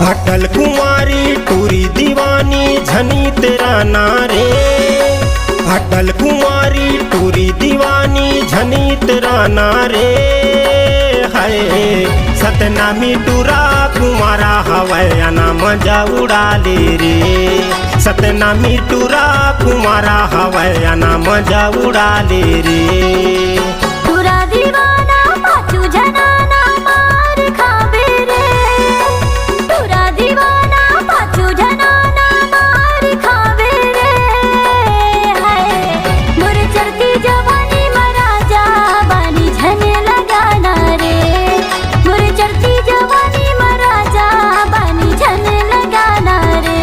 अटल कुमारी टूरी दीवानी झनी तेरा नारे। अटल कुमारी टूरी दीवानी झनी तेरा नारे। हाय सतनामी टूरा कुमारा हवैया मजा उड़ा ले रे। सतनामी टूरा कुमारा हवैया मजा उड़ा ले रे। टूरा दीवाना पाछू जनाना मार खावे रे। टूरा दीवाना पाछू जनाना मार खावे रे। हाय मोर चढ़ती जवानी महाराजा बानी झने लगाना रे। मोर चढ़ती जवानी महाराजा बानी झने लगाना रे।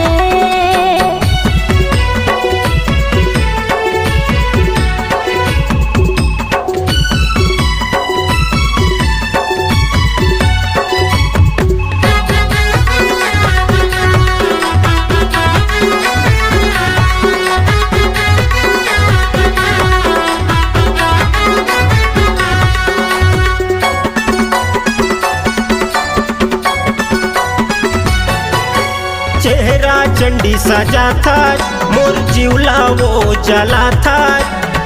चेहरा चंडी सजा था मोर जिवला वो जला था।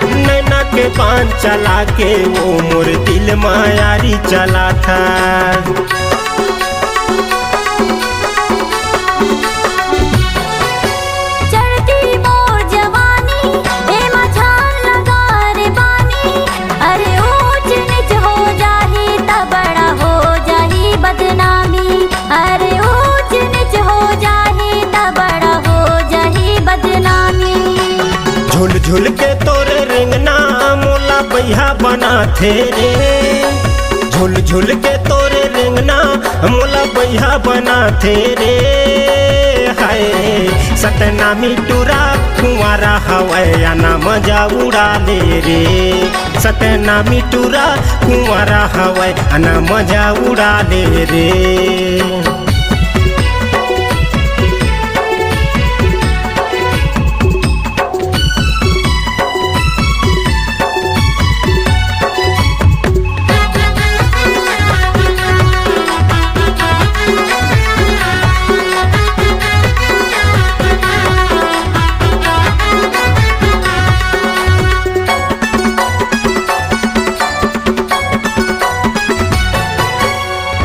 नैना के बांध चला के वो मोर दिल मायारी चला था। चढ़ती मोर जवानी ए मझार लगा रे बानी। अरे ऊंच नीच हो जाही त बड़ा हो जाही बदनामी। अरे ऊंच नीच हो जाही त बड़ा हो जाही बदनामी। झुल झुल के तोरे रिंगना मोला बैहा बना थे रे। झुल झुल के तोरे रिंगना मोला बैहा बना थे रे। हाय सतनामी टूरा कुंवारा हवैया मजा उड़ा ले रे। सतनामी टूरा कुंवारा हवैया मजा उड़ा ले रे।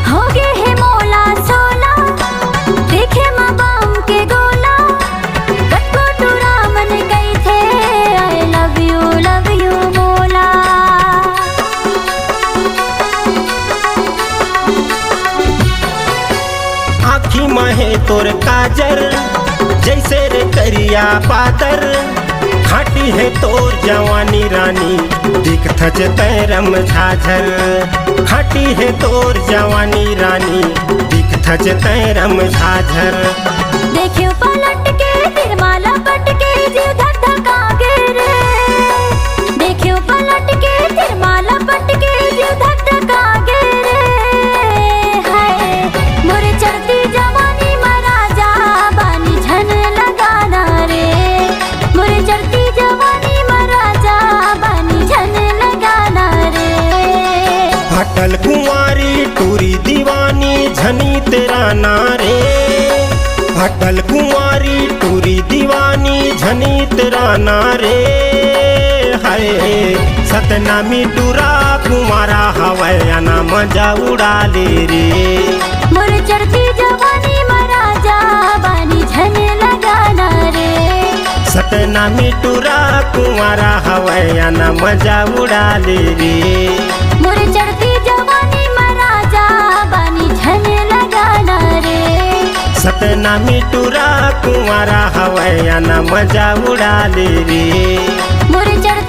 हो गे हे मोला सोला देखे माँ बम के गोला। कटको टूरा मन गई थे आई लव यू मोला। आखी महे तोर काजर जैसे रे करिया पातर। खाटी है तोर जवानी रानी दिख थच तैरम झाझर। खाटी है तोर जवानी रानी दिख थच तैरम झाझर। देखियो पलट के फिर माला पट के जीव धक धका गे रे। देखियो पलट के फिर माला पट के जीव धक धका गे रे। हाय मोर चढ़ती जवानी महाराजा बानी झन लगाना रे। मोर चढ़ती जवानी महाराजा बानी झन लगाना रे। अटल कुमारी टूरी दीवानी झनी तेरा नारे। अटल कुमारी टूरी दीवानी झनी तेरा नारे। हाय सतनामी टूरा कुमारा हवैया मजा उड़ा ले रे। मोर चढ़ती जवानी महाराजा बानी झन लगाना रे। सतनामी टूरा कुमारा हवैया मजा उड़ा ले रे। मोर चढ़ती जवानी महाराजा बानी झन लगाना रे। सतनामी टूरा कुमारा हवैया मजा उड़ा ले रे। मोर चढ़ती